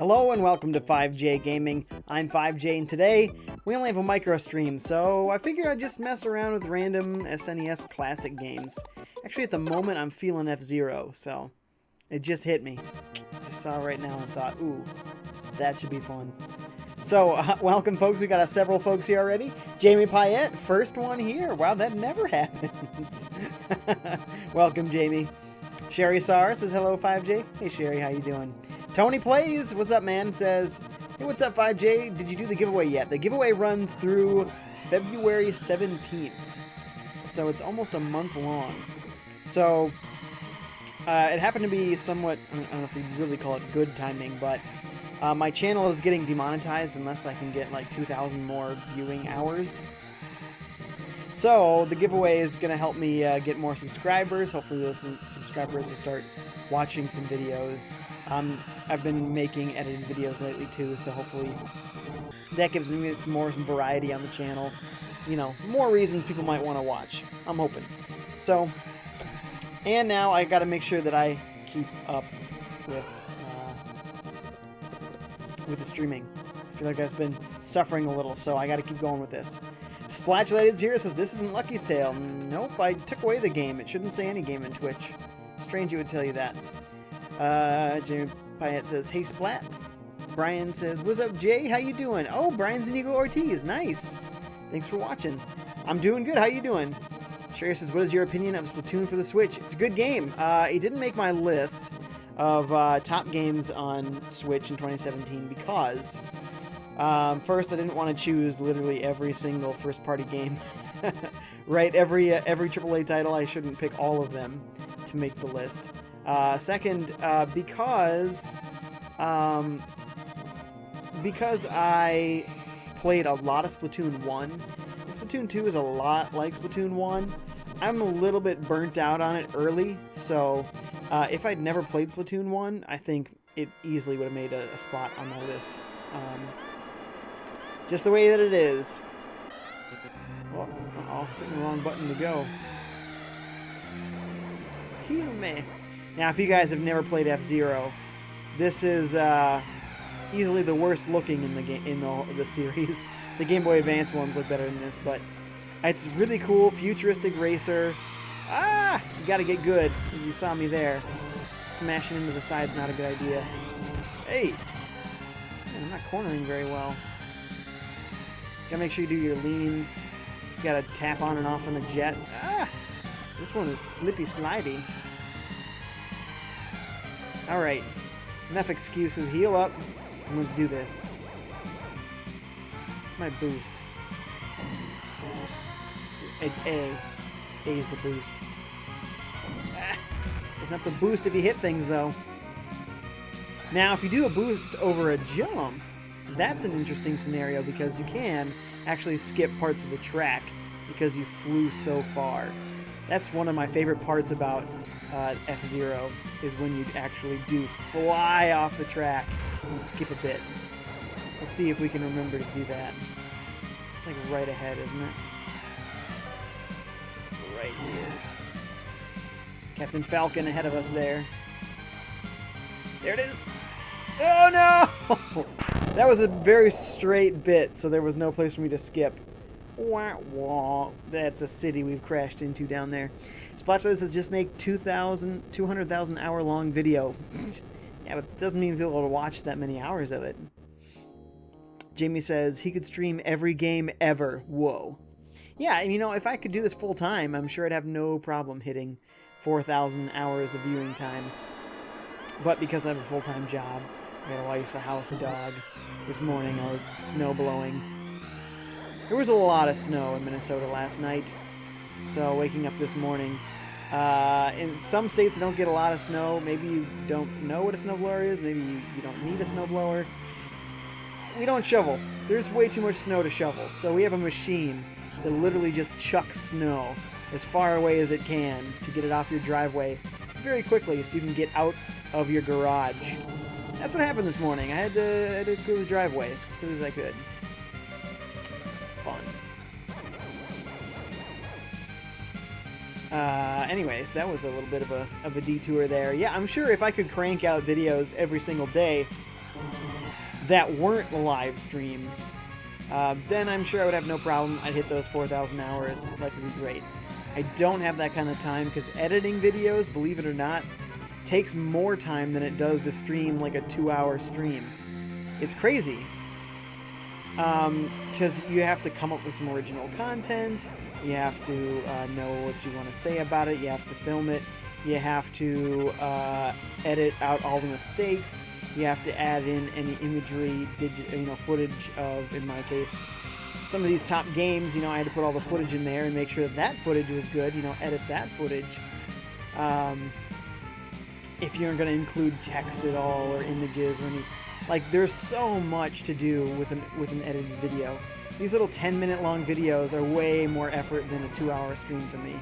Hello and welcome to FiveJay Gaming. I'm FiveJay and today we only have a micro stream, so I figured I'd just mess around with random SNES Classic games. Actually, at the moment I'm feeling F-Zero, so it just hit me. Just saw it right now and thought, ooh, that should be fun. So, welcome folks, we got several folks here already. Jamie Payette, first one here. Wow, that never happens. Welcome, Jamie. Sherry Sar says, hello, 5J. Hey, Sherry, how you doing? Tony Plays, what's up, man? Says, hey, what's up, 5J? Did you do the giveaway yet? The giveaway runs through February 17th. So it's almost a month long. So, it happened to be somewhat, I don't know if you really call it good timing, but my channel is getting demonetized unless I can get like 2,000 more viewing hours. So the giveaway is going to help me get more subscribers. Hopefully those subscribers will start watching some videos. I've been making edited videos lately too, so hopefully that gives me some variety on the channel. You know, more reasons people might want to watch. I'm hoping. So, and now I got to make sure that I keep up with the streaming. I feel like I've been suffering a little, so I got to keep going with this. Splatulated here says, this isn't Lucky's Tale. Nope, I took away the game. It shouldn't say any game in Twitch. Strange you would tell you that. Jamie Payette says, hey Splat. Brian says, what's up Jay? How you doing? Oh, Brian Zunigo Ortiz. Nice. Thanks for watching. I'm doing good. How you doing? Sherry says, what is your opinion of Splatoon for the Switch? It's a good game. It didn't make my list of top games on Switch in 2017 because first, I didn't want to choose literally every single first-party game. Right, every AAA title, I shouldn't pick all of them to make the list. Second, because I played a lot of Splatoon 1, and Splatoon 2 is a lot like Splatoon 1. I'm a little bit burnt out on it early, so if I'd never played Splatoon 1, I think it easily would have made a spot on my list. Just the way that it is. Oh, hitting the wrong button to go. Heal me. Now, if you guys have never played F-Zero, this is easily the worst looking in the series. The Game Boy Advance ones look better than this, but it's really cool, futuristic racer. Ah, you gotta get good, as you saw me there. Smashing into the side's not a good idea. Hey, man, I'm not cornering very well. Gotta make sure you do your leans. You gotta tap on and off on the jet. Ah! This one is slippy slidey. Alright. Enough excuses. Heal up. And let's do this. It's my boost. It's A. A is the boost. Ah! Doesn't have to boost if you hit things, though. Now, if you do a boost over a jump, that's an interesting scenario because you can actually skip parts of the track because you flew so far. That's one of my favorite parts about F-Zero is when you actually do fly off the track and skip a bit. We'll see if we can remember to do that. It's like right ahead, isn't it? It's right here. Captain Falcon ahead of us there. There it is. Oh no! That was a very straight bit, so there was no place for me to skip. Wah, wah. That's a city we've crashed into down there. Splatula says just make 200,000 hour long video. Yeah, but it doesn't mean people will watch that many hours of it. Jamie says he could stream every game ever. Whoa. Yeah, and you know, if I could do this full time, I'm sure I'd have no problem hitting 4,000 hours of viewing time. But because I have a full-time job, I got a wife, a house, a dog. This morning I was snow blowing. There was a lot of snow in Minnesota last night. So waking up this morning, in some states they don't get a lot of snow. Maybe you don't know what a snowblower is. Maybe you don't need a snowblower. We don't shovel. There's way too much snow to shovel. So we have a machine that literally just chucks snow as far away as it can to get it off your driveway very quickly so you can get out of your garage. That's what happened this morning. I had to clear the driveway as quickly as I could. It was fun. Anyways, that was a little bit of a detour there. Yeah, I'm sure if I could crank out videos every single day, that weren't live streams, then I'm sure I would have no problem. I'd hit those 4,000 hours. Life would be great. I don't have that kind of time because editing videos, believe it or not, takes more time than it does to stream like a 2-hour stream. It's crazy. Because you have to come up with some original content. You have to know what you want to say about it. You have to film it. You have to edit out all the mistakes. You have to add in any imagery, footage of, in my case, some of these top games. I had to put all the footage in there and make sure that that footage was good. Edit that footage. If you're going to include text at all or images or any, there's so much to do with an edited video. These little 10-minute long videos are way more effort than a 2-hour stream for me.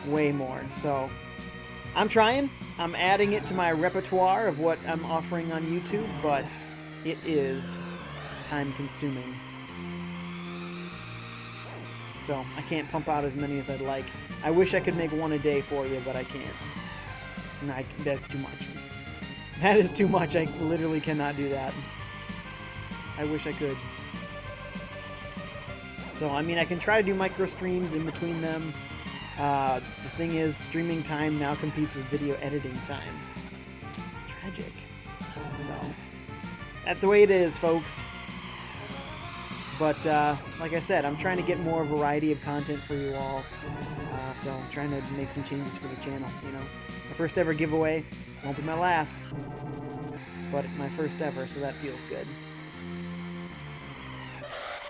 Way more. So I'm trying. I'm adding it to my repertoire of what I'm offering on YouTube, but it is time-consuming. So I can't pump out as many as I'd like. I wish I could make one a day for you, but I can't. That's too much. That is too much. I literally cannot do that. I wish I could. So, I mean, I can try to do micro streams in between them. The thing is, streaming time now competes with video editing time. Tragic. So, that's the way it is, folks. But, like I said, I'm trying to get more variety of content for you all. So, I'm trying to make some changes for the channel, My first ever giveaway. Won't be my last. But my first ever, so that feels good.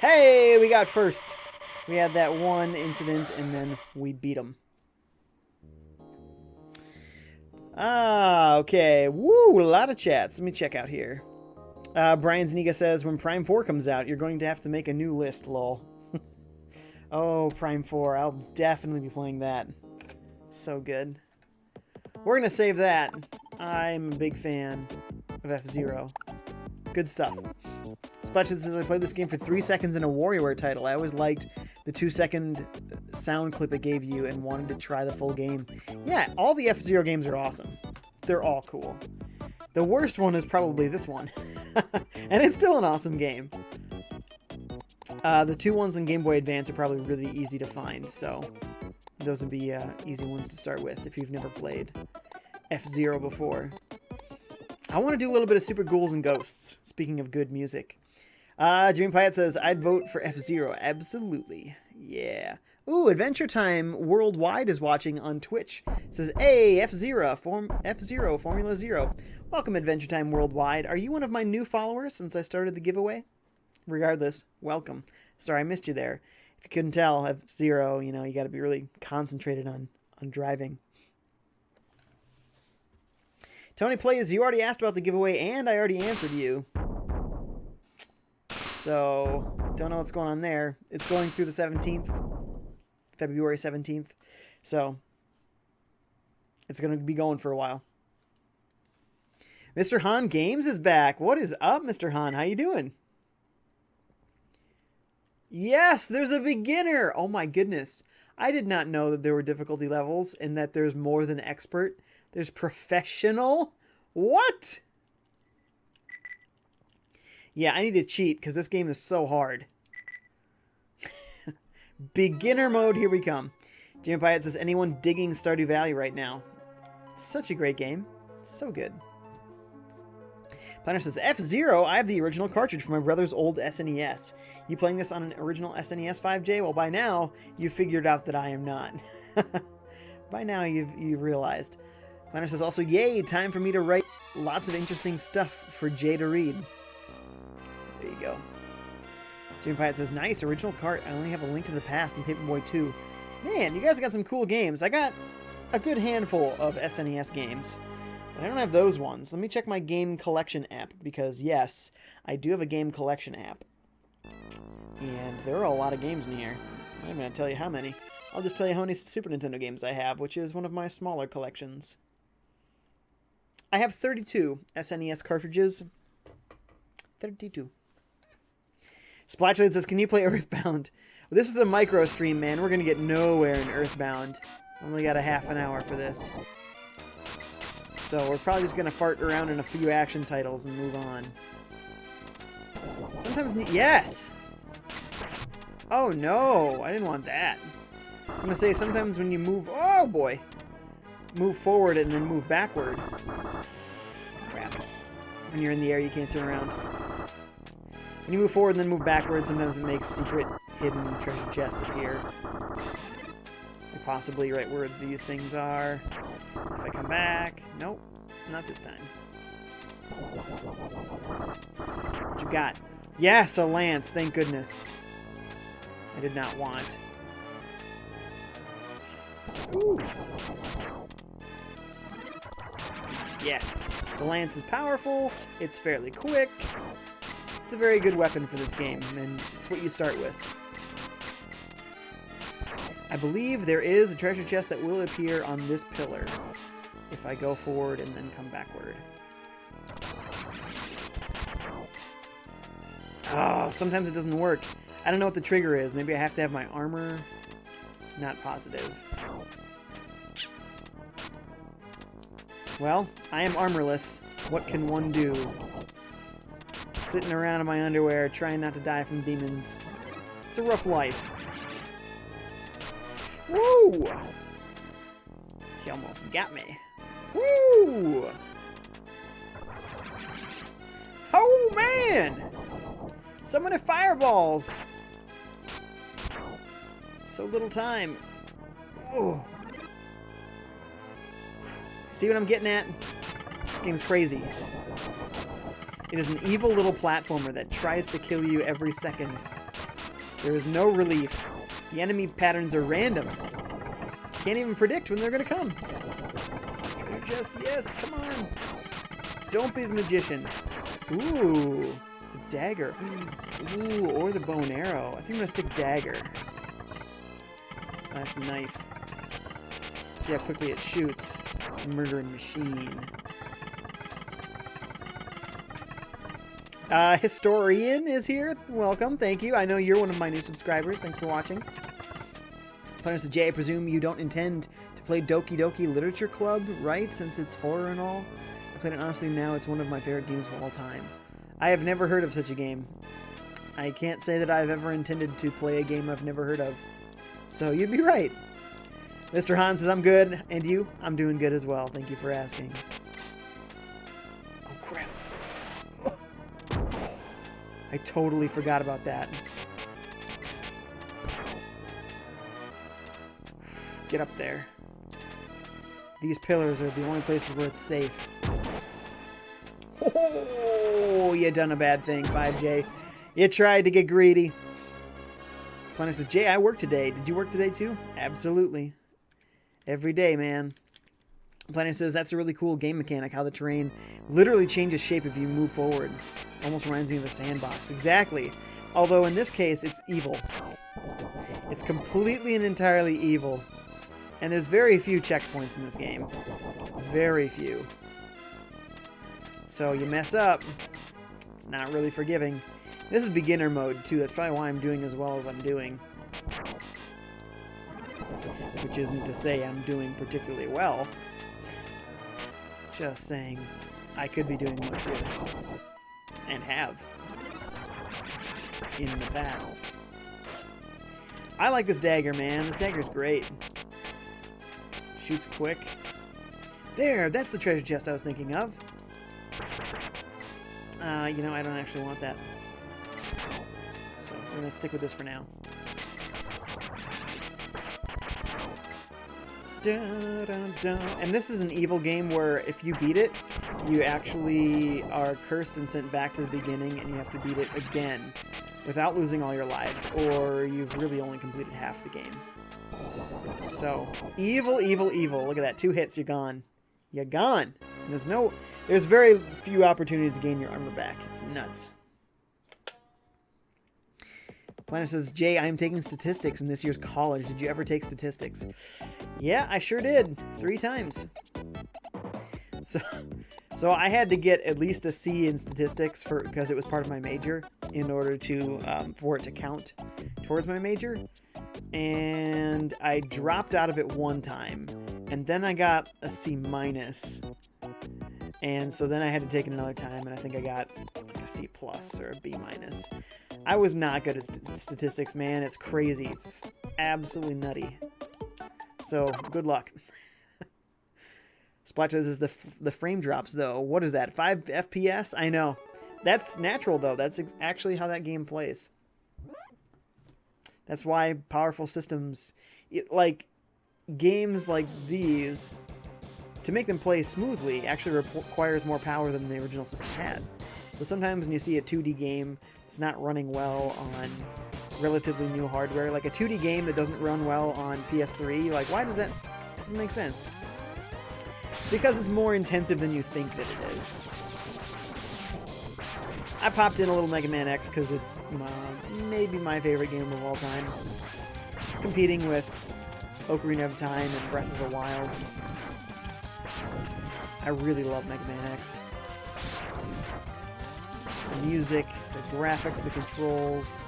Hey, we got first. We had that one incident, and then we beat them. Okay. Woo, a lot of chats. Let me check out here. Brian Zaniga says, when Prime 4 comes out, you're going to have to make a new list, lol. Oh, Prime 4. I'll definitely be playing that. So good. We're going to save that. I'm a big fan of F-Zero. Good stuff. Spatchet says, I played this game for 3 seconds in a WarioWare title. I always liked the 2-second sound clip it gave you and wanted to try the full game. Yeah, all the F-Zero games are awesome. They're all cool. The worst one is probably this one. And it's still an awesome game. The 2 ones on Game Boy Advance are probably really easy to find, so those would be easy ones to start with if you've never played F-Zero before. I want to do a little bit of Super Ghouls and Ghosts, speaking of good music. Jimmy Pyatt says, I'd vote for F-Zero. Absolutely. Yeah. Ooh, Adventure Time Worldwide is watching on Twitch. Says, hey, F-Zero, Formula Zero. Welcome, Adventure Time Worldwide. Are you one of my new followers since I started the giveaway? Regardless, welcome. Sorry, I missed you there. If you couldn't tell, F-Zero, you got to be really concentrated on driving. Tony Plays, you already asked about the giveaway, and I already answered you. So, don't know what's going on there. It's going through the 17th. February 17th. So, it's going to be going for a while. Mr. Han Games is back. What is up, Mr. Han? How you doing? Yes, there's a beginner. Oh my goodness. I did not know that there were difficulty levels and that there's more than expert. There's professional. What? Yeah, I need to cheat because this game is so hard. Beginner mode, here we come. Jimmy Pyatt says, anyone digging Stardew Valley right now? Such a great game. So good. Planner says, F-Zero, I have the original cartridge from my brother's old SNES. You playing this on an original SNES 5J? Well, by now, you've figured out that I am not. By now, you've realized. Planner says also, yay, time for me to write lots of interesting stuff for Jay to read. There you go. Jimmy Pyatt says, nice, original cart. I only have a Link to the Past and Paperboy 2. Man, you guys got some cool games. I got a good handful of SNES games, but I don't have those ones. Let me check my game collection app, because yes, I do have a game collection app. And there are a lot of games in here. I'm not going to tell you how many. I'll just tell you how many Super Nintendo games I have, which is one of my smaller collections. I have 32 SNES cartridges. 32. Splashlight says, can you play Earthbound? Well, this is a micro stream, man. We're going to get nowhere in Earthbound. Only got a half an hour for this. So we're probably just going to fart around in a few action titles and move on. Sometimes... Yes! Oh, no. I didn't want that. I was going to say, sometimes when you move... Oh, boy. Move forward and then move backward. Crap. When you're in the air, you can't turn around. When you move forward and then move backward, sometimes it makes secret hidden treasure chests appear. Or possibly right where these things are. If I come back... Nope. Not this time. What you got? Yes, a lance. Thank goodness. I did not want. Ooh. Yes. The lance is powerful. It's fairly quick. It's a very good weapon for this game, and it's what you start with. I believe there is a treasure chest that will appear on this pillar if I go forward and then come backward. Oh, sometimes it doesn't work. I don't know what the trigger is. Maybe I have to have my armor. Not positive. Well, I am armorless. What can one do? Sitting around in my underwear, trying not to die from demons. It's a rough life. Woo! He almost got me. Woo! Oh, man! So many fireballs! So little time. Oh. See what I'm getting at? This game's crazy. It is an evil little platformer that tries to kill you every second. There is no relief. The enemy patterns are random. Can't even predict when they're gonna come. Treasure chest, yes, come on. Don't be the magician. Ooh, it's a dagger. Ooh, or the bow and arrow. I think I'm gonna stick dagger. Slash knife. See how quickly it shoots. Murdering machine. Historian is here. Welcome. Thank you. I know you're one of my new subscribers. Thanks for watching. Planner says, Jay, I presume you don't intend to play Doki Doki Literature Club, right? Since it's horror and all. I played it honestly now. It's one of my favorite games of all time. I have never heard of such a game. I can't say that I've ever intended to play a game I've never heard of. So you'd be right. Mr. Han says, I'm good. And you? I'm doing good as well. Thank you for asking. Oh, crap. I totally forgot about that. Get up there. These pillars are the only places where it's safe. Oh, you done a bad thing, FiveJay. You tried to get greedy. Planner says, Jay, I worked today. Did you work today too? Absolutely. Every day, man. Planner says, that's a really cool game mechanic, how the terrain literally changes shape if you move forward. Almost reminds me of a sandbox. Exactly. Although in this case, it's evil. It's completely and entirely evil. And there's very few checkpoints in this game. Very few. So you mess up, it's not really forgiving. This is beginner mode, too. That's probably why I'm doing as well as I'm doing. Which isn't to say I'm doing particularly well. Just saying, I could be doing much worse. And have. In the past. I like this dagger, man. This dagger's great. Shoots quick. There, that's the treasure chest I was thinking of. You know, I don't actually want that. So we're going to stick with this for now. Dun, dun, dun. And this is an evil game where if you beat it, you actually are cursed and sent back to the beginning, and you have to beat it again without losing all your lives, or you've really only completed half the game. So, evil, evil, evil. Look at that. 2 hits, you're gone. You're gone. There's very few opportunities to gain your armor back. It's nuts. Planner says, Jay, I am taking statistics in this year's college. Did you ever take statistics? Yeah, I sure did. 3 times. So I had to get at least a C in statistics because it was part of my major in order to for it to count towards my major. And I dropped out of it 1 time. And then I got a C minus And so then I had to take it another time, and I think I got a C+ or a B-. I was not good at statistics, man. It's crazy. It's absolutely nutty. So, good luck. Splat says the frame drops, though. What is that, 5 FPS? I know. That's natural, though. That's actually how that game plays. That's why powerful systems, like games like these, to make them play smoothly, actually requires more power than the original system had. So sometimes when you see a 2D game that's not running well on relatively new hardware, like a 2D game that doesn't run well on PS3, like why does that? That doesn't make sense. It's because it's more intensive than you think that it is. I popped in a little Mega Man X because it's maybe my favorite game of all time. It's competing with Ocarina of Time and Breath of the Wild. I really love Mega Man X. The music, the graphics, the controls,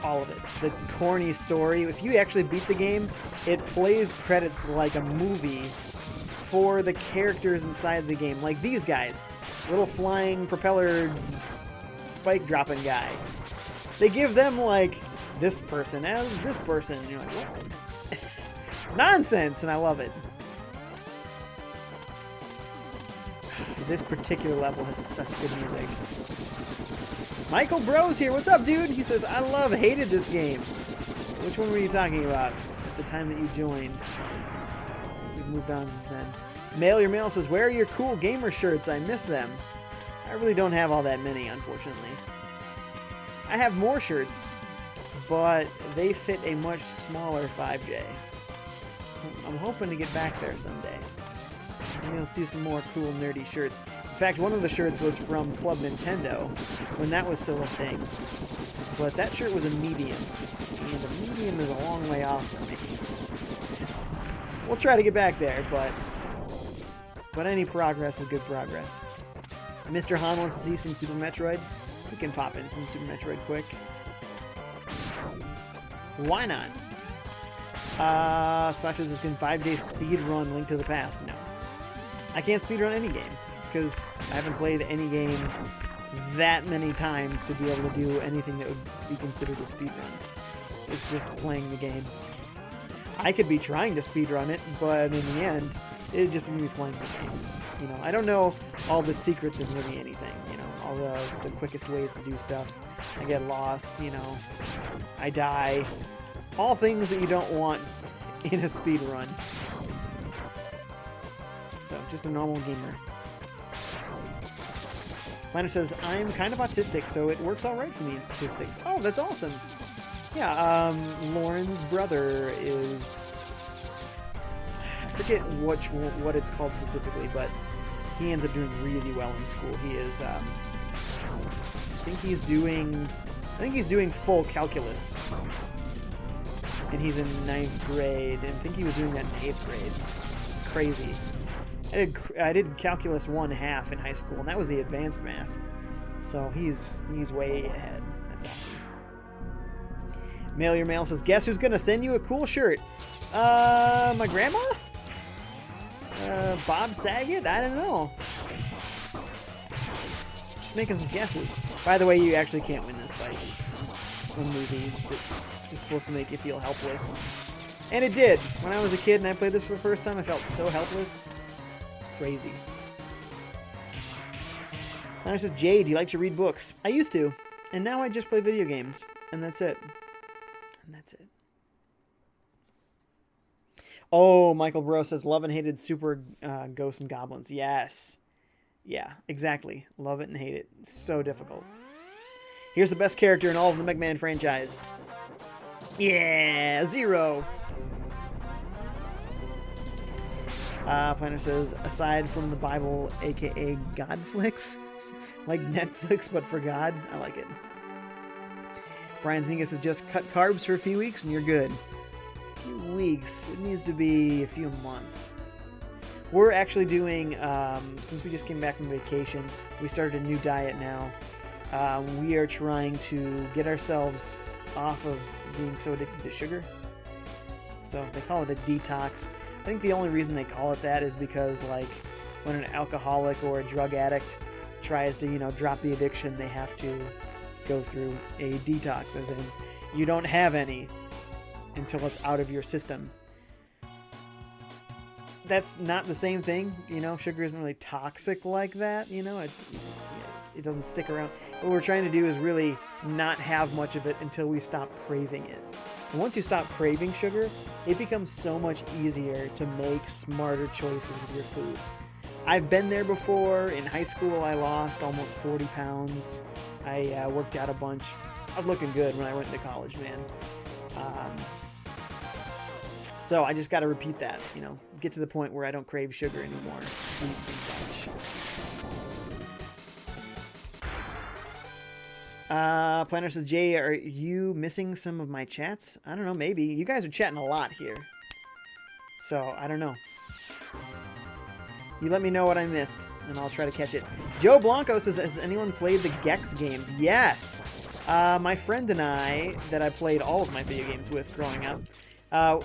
all of it. The corny story. If you actually beat the game, it plays credits like a movie for the characters inside the game. Like these guys. Little flying propeller spike dropping guy. They give them like this person as this person. And you're like, what? It's nonsense, and I love it. This particular level has such good music. Michael Bros here. What's up, dude? He says, I hated this game. Which one were you talking about at the time that you joined? We've moved on since then. Mail Your Mail says, where are your cool gamer shirts? I miss them. I really don't have all that many, unfortunately. I have more shirts, but they fit a much smaller FiveJay. I'm hoping to get back there someday. So you'll see some more cool, nerdy shirts. In fact, one of the shirts was from Club Nintendo, when that was still a thing. But that shirt was a medium, and a medium is a long way off from me. We'll try to get back there, but any progress is good progress. Mr. Han wants to see some Super Metroid. We can pop in some Super Metroid quick. Why not? Splashes is can 5-day speed run Link to the Past. No. I can't speedrun any game, because I haven't played any game that many times to be able to do anything that would be considered a speedrun. It's just playing the game. I could be trying to speedrun it, but in the end, it'd just be me playing the game. You know, I don't know all the secrets of really anything, you know, all the quickest ways to do stuff. I get lost, you know, I die. All things that you don't want in a speedrun. So, just a normal gamer. Planner says, I'm kind of autistic, so it works alright for me in statistics. Oh, that's awesome. Yeah, Lauren's brother is... I forget what it's called specifically, but he ends up doing really well in school. He is, I think he's doing full calculus. And he's in 9th grade, and I think he was doing that in 8th grade. It's crazy. I did Calculus 1/2 in high school, and that was the advanced math. So he's way ahead. That's awesome. Mail Your Mail says, guess who's gonna send you a cool shirt? My grandma? Bob Saget? I don't know. Just making some guesses. By the way, you actually can't win this fight. It's a movie that's just supposed to make you feel helpless. And it did. When I was a kid and I played this for the first time, I felt so helpless. Crazy. Connor says, Jay, do you like to read books? I used to, and now I just play video games, and that's it. And that's it. Oh, Michael Bro says, love and hated Super Ghosts and Goblins. Yes. Yeah, exactly. Love it and hate it. It's so difficult. Here's the best character in all of the Mega Man franchise. Yeah, Zero. Planner says, aside from the Bible, aka Godflix, like Netflix, but for God, I like it. Brian Zinga says, just cut carbs for a few weeks and you're good. A few weeks. It needs to be a few months. We're actually doing, since we just came back from vacation, we started a new diet now. We are trying to get ourselves off of being so addicted to sugar. So they call it a detox. I think the only reason they call it that is because, like, when an alcoholic or a drug addict tries to, you know, drop the addiction, they have to go through a detox, as in you don't have any until it's out of your system. That's not the same thing, you know. Sugar isn't really toxic like that, you know. It doesn't stick around. What we're trying to do is really not have much of it until we stop craving it. And once you stop craving sugar, it becomes so much easier to make smarter choices with your food. I've been there before. In high school, I lost almost 40 pounds. I worked out a bunch. I was looking good when I went into college, man. So I just got to repeat that, you know, get to the point where I don't crave sugar anymore, sweets and such. Planner says, Jay, are you missing some of my chats? I don't know, maybe. You guys are chatting a lot here. So, I don't know. You let me know what I missed, and I'll try to catch it. Joe Blanco says, has anyone played the Gex games? Yes! My friend and I, that I played all of my video games with growing up,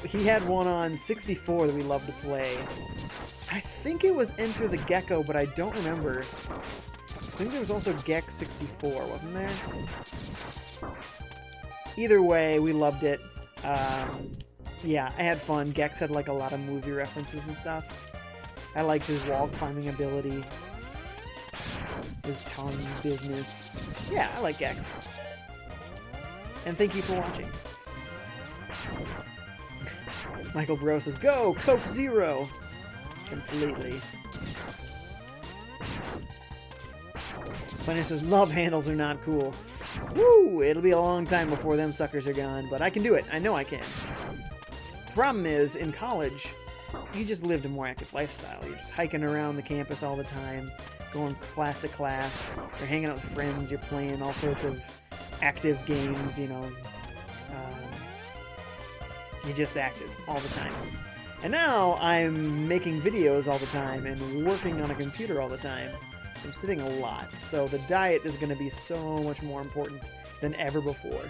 he had one on 64 that we loved to play. I think it was Enter the Gecko, but I don't remember. I think there was also Gex 64, wasn't there? Either way, we loved it. Yeah, I had fun. Gex had like a lot of movie references and stuff. I liked his wall climbing ability. His tongue business. Yeah, I like Gex. And thank you for watching. Michael Bro says, go! Coke Zero! Completely. Planner says, love handles are not cool. Woo! It'll be a long time before them suckers are gone, but I can do it. I know I can. The problem is, in college, you just lived a more active lifestyle. You're just hiking around the campus all the time, going class to class, you're hanging out with friends, you're playing all sorts of active games, you know. You're just active all the time. And now I'm making videos all the time and working on a computer all the time. So I'm sitting a lot. So the diet is going to be so much more important than ever before.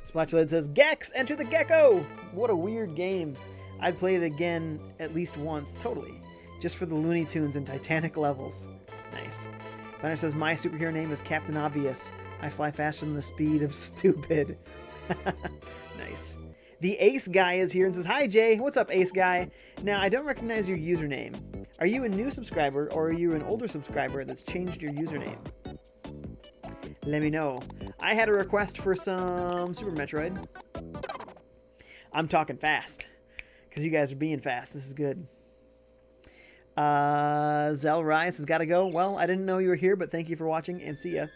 Splatulid says, Gex, Enter the Gecko! What a weird game. I'd play it again at least once, totally. Just for the Looney Tunes and Titanic levels. Nice. Planner says, my superhero name is Captain Obvious. I fly faster than the speed of stupid. Nice. The Ace Guy is here and says, hi, Jay. What's up, Ace Guy? Now, I don't recognize your username. Are you a new subscriber, or are you an older subscriber that's changed your username? Let me know. I had a request for some Super Metroid. I'm talking fast, because you guys are being fast. This is good. Zell Rice has got to go. Well, I didn't know you were here, but thank you for watching, and see ya.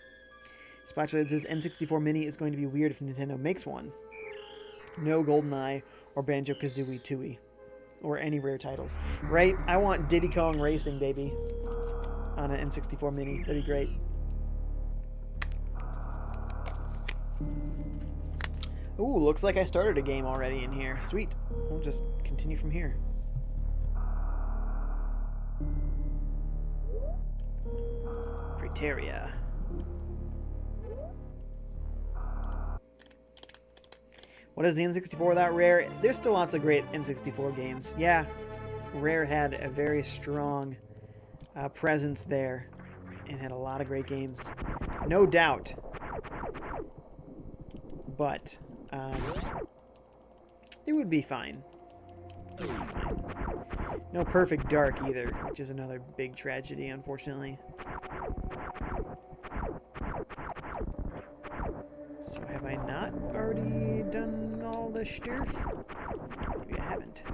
Splatulid says, N64 Mini is going to be weird if Nintendo makes one. No GoldenEye or Banjo-Kazooie Tooie. Or any rare titles. Right? I want Diddy Kong Racing, baby. On an N64 Mini. That'd be great. Ooh, looks like I started a game already in here. Sweet. We'll just continue from here. Criteria. What is the N64 without Rare? There's still lots of great N64 games. Yeah, Rare had a very strong presence there and had a lot of great games. No doubt. But it would be fine. It would be fine. No Perfect Dark either, which is another big tragedy, unfortunately. So have I not already done all the stuff? Maybe I haven't.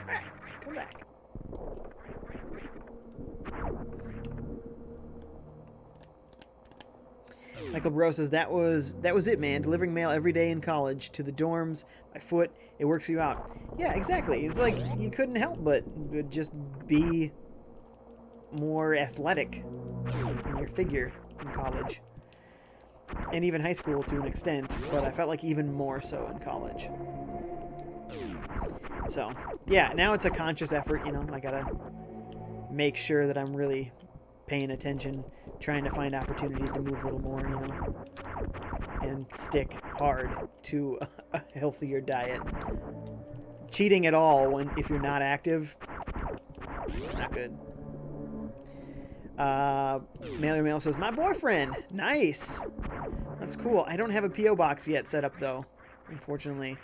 Alright, come back. Michael Bro says, that was it, man. Delivering mail every day in college to the dorms by foot. It works you out. Yeah, exactly. It's like you couldn't help but just be more athletic in your figure in college. And even high school to an extent, but I felt like even more so in college. So, yeah, now it's a conscious effort, you know. I gotta make sure that I'm really paying attention, trying to find opportunities to move a little more, you know, and stick hard to a healthier diet. cheating at all if you're not active, it's not good. Mail says, my boyfriend. Nice. That's cool. I don't have a P.O. box yet set up, though, unfortunately.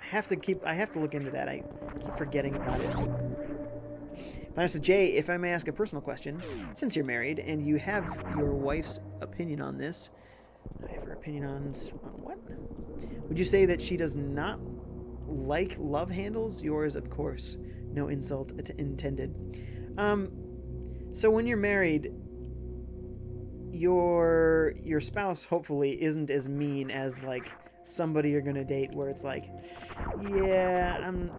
I have to look into that. I keep forgetting about it. Vanessa J, if I may ask a personal question, since you're married and you have your wife's opinion on this, I have her opinion on what? Would you say that she does not like love handles? Yours, of course. No insult intended. So when you're married, your spouse hopefully isn't as mean as like somebody you're gonna date where it's like, yeah, I'm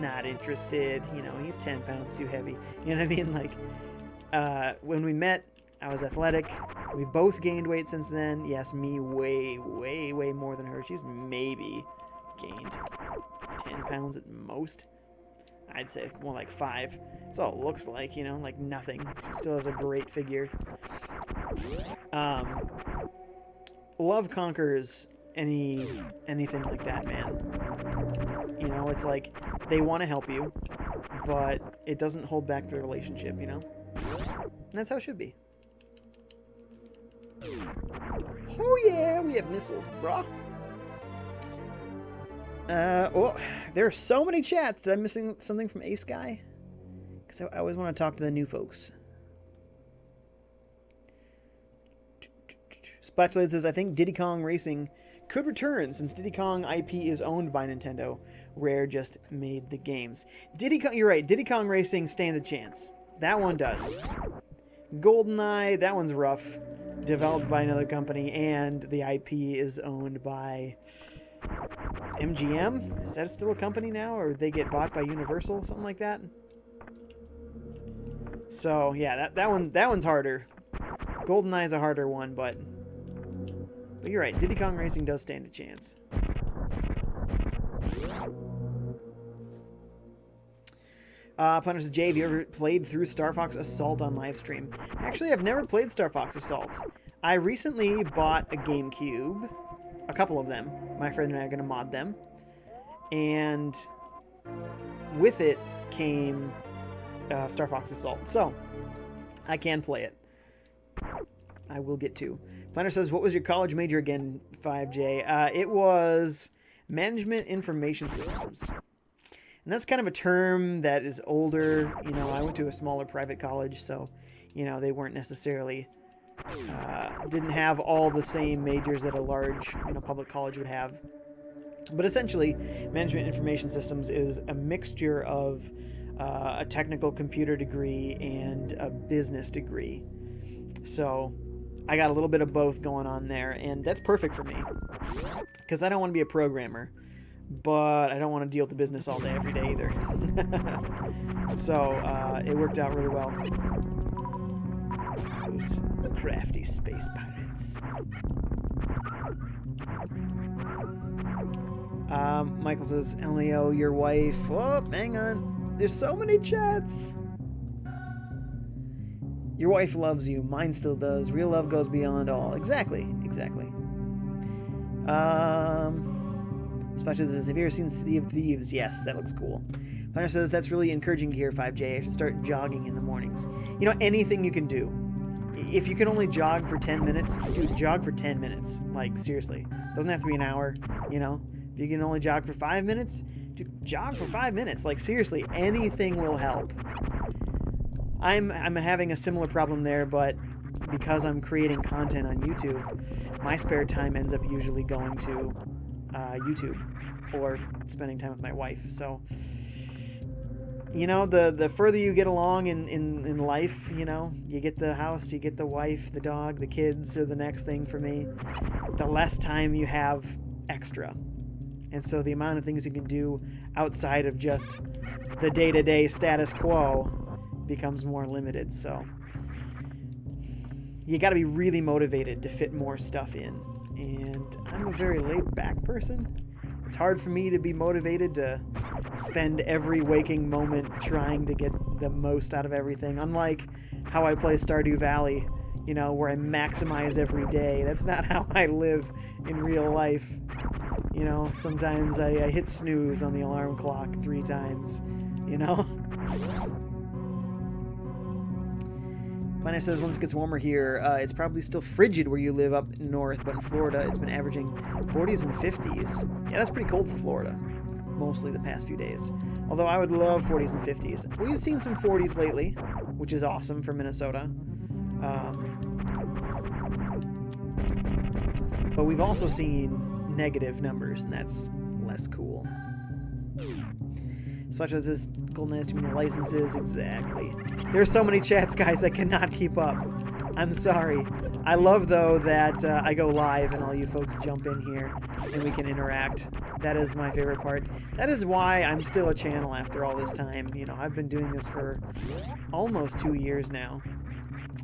not interested, you know, he's 10 pounds too heavy, you know what I mean? Like, when we met, I was athletic. We've both gained weight since then. Yes, me way more than her. She's maybe gained 10 pounds at most. I'd say more like 5. That's all it looks like, you know, like nothing. She still has a great figure. Love conquers anything like that, man. You know, it's like they want to help you, but it doesn't hold back the relationship, you know? And that's how it should be. Oh yeah, we have missiles, brah. Oh, there are so many chats. Did I missing something from Ace Guy? Because I always want to talk to the new folks. Splatulate says, I think Diddy Kong Racing could return since Diddy Kong IP is owned by Nintendo. Rare just made the games. You're right. Diddy Kong Racing stands a chance. That one does. GoldenEye, that one's rough. Developed by another company, and the IP is owned by MGM? Is that still a company now, or they get bought by Universal, something like that? So yeah, that one's harder. GoldenEye's a harder one, but you're right. Diddy Kong Racing does stand a chance. Planner says, Jay, have you ever played through Star Fox Assault on live stream? Actually, I've never played Star Fox Assault. I recently bought a GameCube, a couple of them. My friend and I are going to mod them. And with it came Star Fox Assault. So, I can play it. I will get to. Planner says, what was your college major again, FiveJay? It was Management Information Systems. And that's kind of a term that is older. You know, I went to a smaller private college, so, you know, they weren't necessarily, didn't have all the same majors that a large, you know, public college would have. But essentially, Management Information Systems is a mixture of a technical computer degree and a business degree. So I got a little bit of both going on there, and that's perfect for me because I don't want to be a programmer, but I don't want to deal with the business all day, every day either. So it worked out really well. Those crafty space pirates. Michael says, LMAO, your wife. Oh, hang on. There's so many chats. Your wife loves you. Mine still does. Real love goes beyond all. Exactly. Exactly. Splashes says, have you ever seen Sea of Thieves? Yes, that looks cool. Planner says, that's really encouraging to hear, FiveJay. I should start jogging in the mornings. You know, anything you can do. If you can only jog for 10 minutes, dude, jog for 10 minutes. Like, seriously. Doesn't have to be an hour, you know? If you can only jog for 5 minutes, dude, jog for 5 minutes. Like, seriously, anything will help. I'm having a similar problem there, but because I'm creating content on YouTube, my spare time ends up usually going to YouTube or spending time with my wife. So, you know, the further you get along in life, you know, you get the house, you get the wife, the dog, the kids are the next thing for me, the less time you have extra. And so the amount of things you can do outside of just the day-to-day status quo becomes more limited. So you got to be really motivated to fit more stuff in. And I'm a very laid-back person. It's hard for me to be motivated to spend every waking moment trying to get the most out of everything. Unlike how I play Stardew Valley, you know, where I maximize every day. That's not how I live in real life. You know, sometimes I hit snooze on the alarm clock 3 times, you know? Planner says once it gets warmer here, it's probably still frigid where you live up north, but in Florida it's been averaging 40s and 50s. Yeah, that's pretty cold for Florida, mostly the past few days. Although I would love 40s and 50s. We've seen some 40s lately, which is awesome for Minnesota. But we've also seen negative numbers, and that's less cool. Especially as this Golden has too many licenses. Exactly. There's so many chats, guys, I cannot keep up. I'm sorry. I love, though, that I go live and all you folks jump in here and we can interact. That is my favorite part. That is why I'm still a channel after all this time. You know, I've been doing this for almost 2 years now.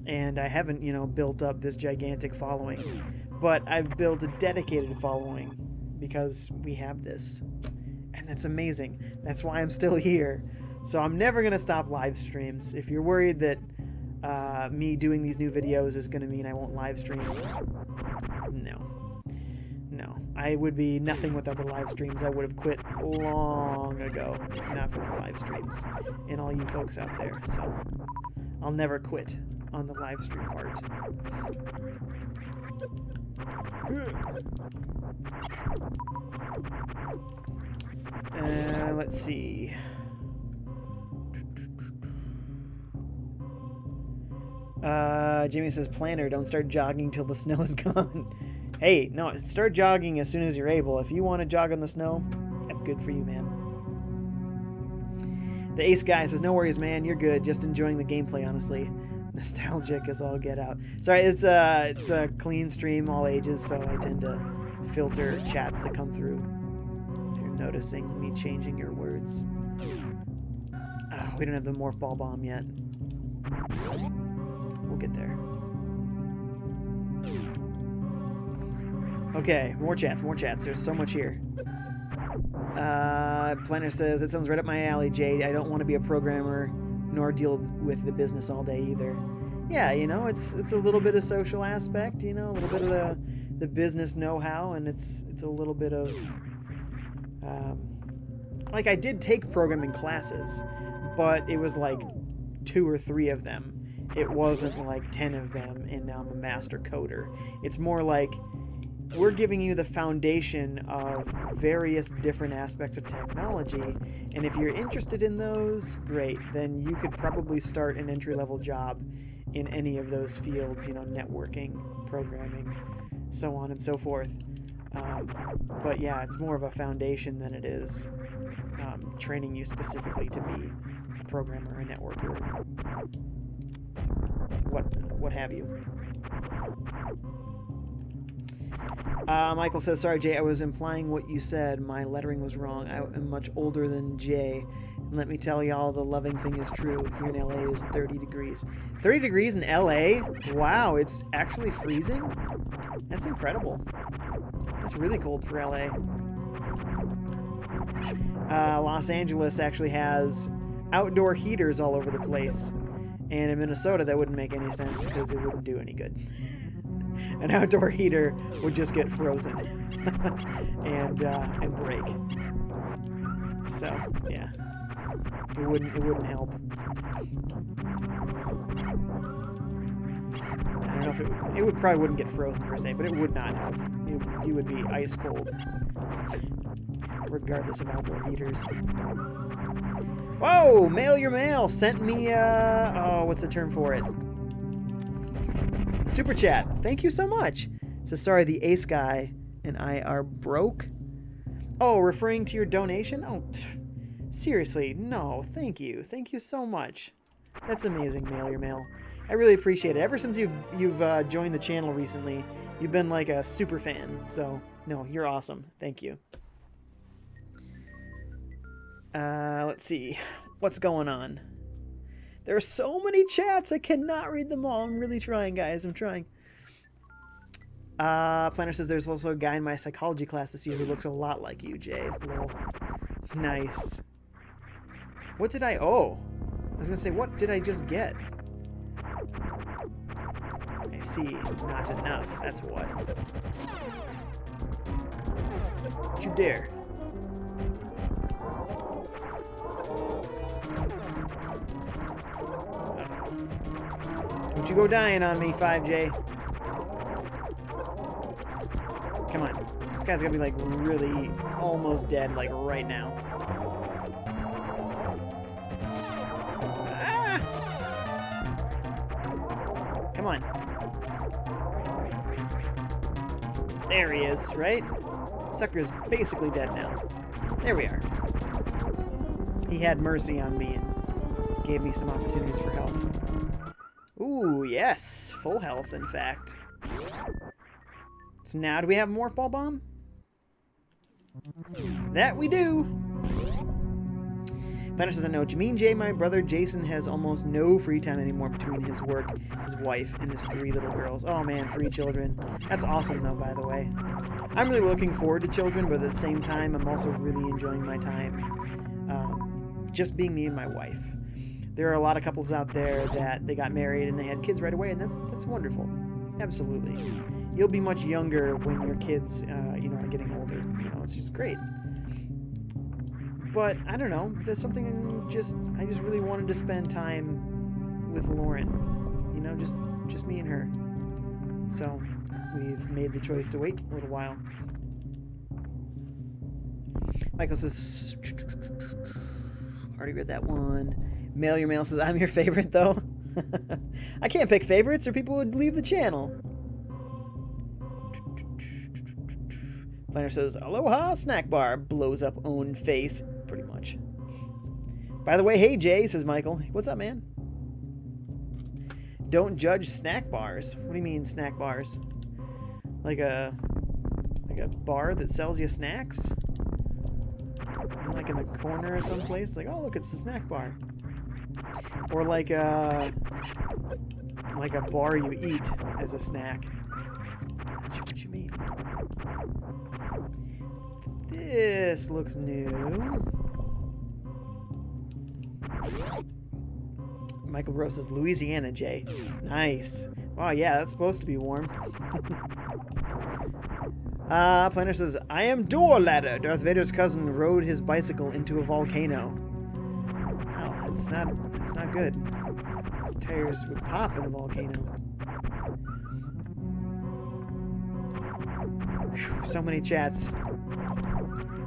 And I haven't, you know, built up this gigantic following. But I've built a dedicated following because we have this. And that's amazing. That's why I'm still here. So I'm never going to stop live streams. If you're worried that me doing these new videos is going to mean I won't live stream, no. No. I would be nothing without the live streams. I would have quit long ago if not for the live streams and all you folks out there. So I'll never quit on the live stream part. Let's see. Jamie says, Planner, don't start jogging till the snow is gone. Hey, no, start jogging as soon as you're able. If you want to jog on the snow, that's good for you, man. The Ace guy says, no worries, man. You're good. Just enjoying the gameplay, honestly. Nostalgic as all get out. Sorry, it's a clean stream, all ages, so I tend to filter chats that come through. If you're noticing me changing your words. Oh, we don't have the Morph Ball Bomb yet. We'll get there. Okay, more chats, more chats. There's so much here. Planner says, it sounds right up my alley, Jade. I don't want to be a programmer nor deal with the business all day either. Yeah, you know, it's a little bit of social aspect, you know, a little bit of the business know-how, and it's a little bit of like I did take programming classes, but it was like 2 or 3 of them. It wasn't like 10 of them and now I'm a master coder. It's more like we're giving you the foundation of various different aspects of technology, and if you're interested in those, great. Then you could probably start an entry-level job in any of those fields, you know, networking, programming, so on and so forth. But yeah, it's more of a foundation than it is training you specifically to be a programmer, a networker, what have you. Michael says, sorry, Jay, I was implying what you said. My lettering was wrong. I am much older than Jay. And let me tell y'all, the loving thing is true. Here in LA is 30 degrees. 30 degrees in LA? Wow, it's actually freezing? That's incredible. That's really cold for LA. Los Angeles actually has outdoor heaters all over the place. And in Minnesota, that wouldn't make any sense because it wouldn't do any good. An outdoor heater would just get frozen and break. So yeah, it wouldn't help. I don't know if it would probably wouldn't get frozen per se, but it would not help. You would be ice cold, regardless of outdoor heaters. Whoa! Mail your mail sent me. Oh, what's the term for it? Super chat. Thank you so much. It says, sorry, the Ace guy and I are broke. Oh, referring to your donation? Oh, seriously, no. Thank you. Thank you so much. That's amazing, Mail Your Mail. I really appreciate it. Ever since you've joined the channel recently, you've been like a super fan. So, no, you're awesome. Thank you. Let's see. What's going on? There are so many chats. I cannot read them all. I'm really trying, guys. I'm trying. Planner says there's also a guy in my psychology class this year who looks a lot like you, Jay. Lol. Nice. What did I... Oh. I was going to say, what did I just get? I see. Not enough. That's what. Don't you dare. Don't you go dying on me, FiveJay. Come on. This guy's gonna be like really almost dead like right now. Ah! Come on. There he is, right? Sucker's basically dead now. There we are. He had mercy on me and gave me some opportunities for health. Ooh, yes. Full health, in fact. So now, do we have a Morph Ball Bomb? That we do! Planner says, I know what you mean, Jay. My brother Jason has almost no free time anymore between his work, his wife, and his 3 little girls. Oh man, 3 children. That's awesome, though, by the way. I'm really looking forward to children, but at the same time, I'm also really enjoying my time just being me and my wife. There are a lot of couples out there that they got married and they had kids right away, and that's wonderful. Absolutely. You'll be much younger when your kids, are getting older. It's just great. But I don't know. There's something I just really wanted to spend time with Lauren. Just me and her. So we've made the choice to wait a little while. Michael says, already read that one. Mail Your Mail says, I'm your favorite though. I can't pick favorites or people would leave the channel. Planner says, Aloha snack bar, blows up own face. Pretty much. By the way, hey Jay, says Michael. What's up, man? Don't judge snack bars. What do you mean snack bars? Like a bar that sells you snacks? Like in the corner or someplace? Like, oh look, it's the snack bar. Or like a bar you eat as a snack. What you mean? This looks new. Michael Bro says, Louisiana, Jay. Nice. Wow, yeah, that's supposed to be warm. Planner says, I am Door Ladder. Darth Vader's cousin rode his bicycle into a volcano. Wow, it's not good. His tires would pop in a volcano. Whew, so many chats.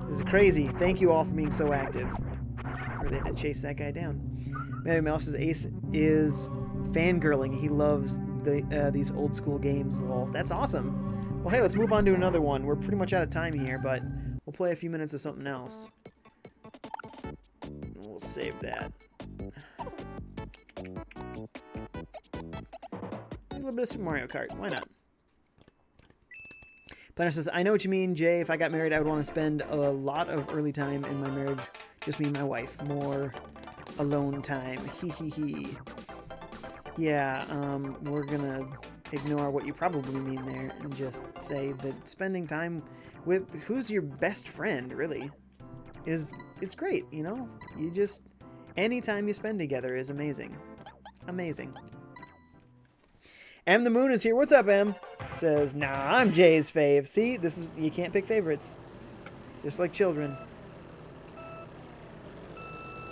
This is crazy. Thank you all for being so active. Really had to chase that guy down. Mary Mouse's Ace is fangirling. He loves these old school games. Lol. That's awesome. Well, hey, let's move on to another one. We're pretty much out of time here, but we'll play a few minutes of something else. We'll save that. A little bit of Super Mario Kart. Why not? Planner says, I know what you mean, Jay. If I got married, I would want to spend a lot of early time in my marriage. Just me and my wife. More alone time. Hee hee hee. Yeah, we're gonna ignore what you probably mean there and just say that spending time with who's your best friend, really, it's great, You just, any time you spend together is amazing. Amazing. M the Moon is here. What's up, M? Says, nah, I'm Jay's fave. See, you can't pick favorites. Just like children.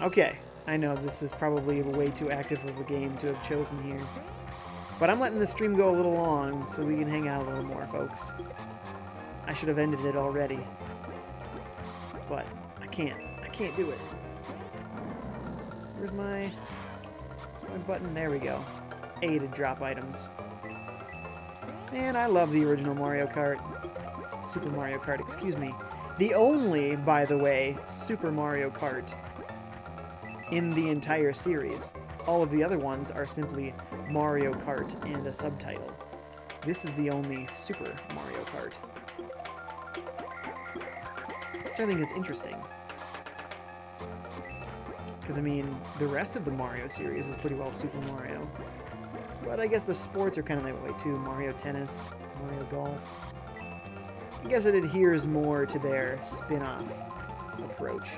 Okay, I know this is probably way too active of a game to have chosen here. But I'm letting the stream go a little long so we can hang out a little more, folks. I should have ended it already. But I can't do it. Where's my button? There we go. A to drop items. Man, I love the original Mario Kart. Super Mario Kart, excuse me. The only, by the way, Super Mario Kart in the entire series. All of the other ones are simply Mario Kart and a subtitle. This is the only Super Mario Kart. Which I think is interesting. Because, I mean, the rest of the Mario series is pretty well Super Mario. But I guess the sports are kind of that way too. Mario Tennis, Mario Golf. I guess it adheres more to their spin-off approach.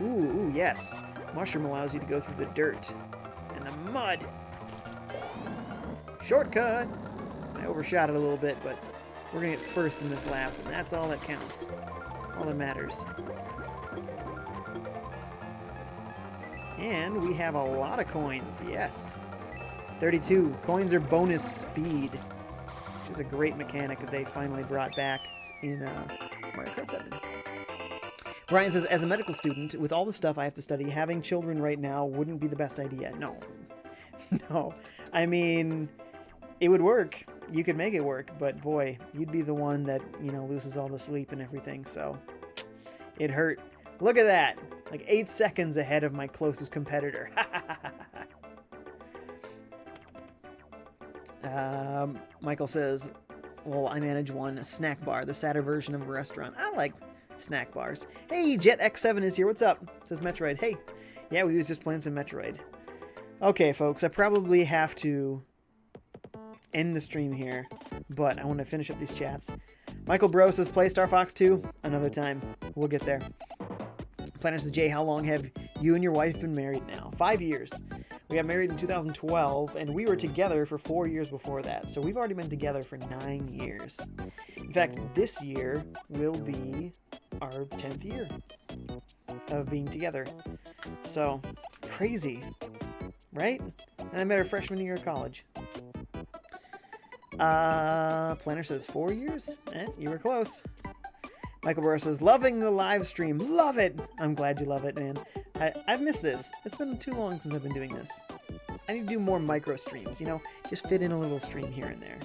Ooh, yes. Mushroom allows you to go through the dirt and the mud. Shortcut! I overshot it a little bit, but we're going to get first in this lap, and that's all that counts. all that matters. And we have a lot of coins, yes. 32. Coins are bonus speed, which is a great mechanic that they finally brought back in Mario Kart 7. Brian says, as a medical student, with all the stuff I have to study, having children right now wouldn't be the best idea. No. No. I mean, it would work. You could make it work, but boy, you'd be the one that, you know, loses all the sleep and everything, so it hurt. Look at that. Like 8 seconds ahead of my closest competitor. Michael says, well, I manage one snack bar, the sadder version of a restaurant. I like snack bars. Hey, Jet X7 is here. What's up? Says Metroid. Hey. Yeah, we was just playing some Metroid. Okay, folks, I probably have to end the stream here, but I want to finish up these chats. Michael Bro says, play Star Fox 2 another time. We'll get there. Planner says, Jay, how long have you and your wife been married now? 5 years. We got married in 2012, and we were together for 4 years before that. So we've already been together for 9 years. In fact, this year will be our 10th year of being together. So, crazy, right? And I met her freshman year of college. Planner says 4 years? You were close. Michael Burrow says, loving the live stream. Love it. I'm glad you love it, man. I've missed this. It's been too long since I've been doing this. I need to do more micro streams, you know, just fit in a little stream here and there.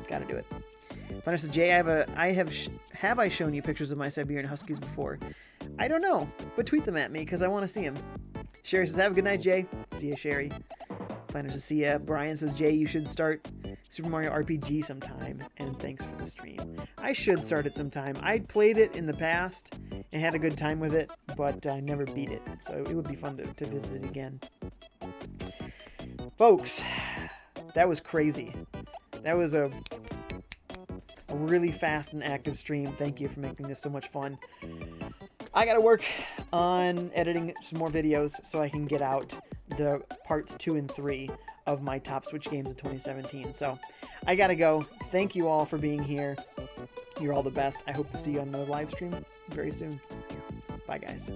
Gotta do it. Planner says, Jay, have I shown you pictures of my Siberian Huskies before? I don't know, but tweet them at me because I want to see them. Sherry says, have a good night, Jay. See ya, Sherry. Planner says, see ya. Brian says, Jay, you should start Super Mario RPG sometime, and thanks for the stream. I should start it sometime. I played it in the past and had a good time with it, but I never beat it, so it would be fun to visit it again. Folks, that was crazy. That was a really fast and active stream. Thank you for making this so much fun. I gotta work on editing some more videos so I can get out the parts 2 and 3 of my top Switch games of 2017. So I gotta go. Thank you all for being here. You're all the best. I hope to see you on another live stream very soon. Bye, guys.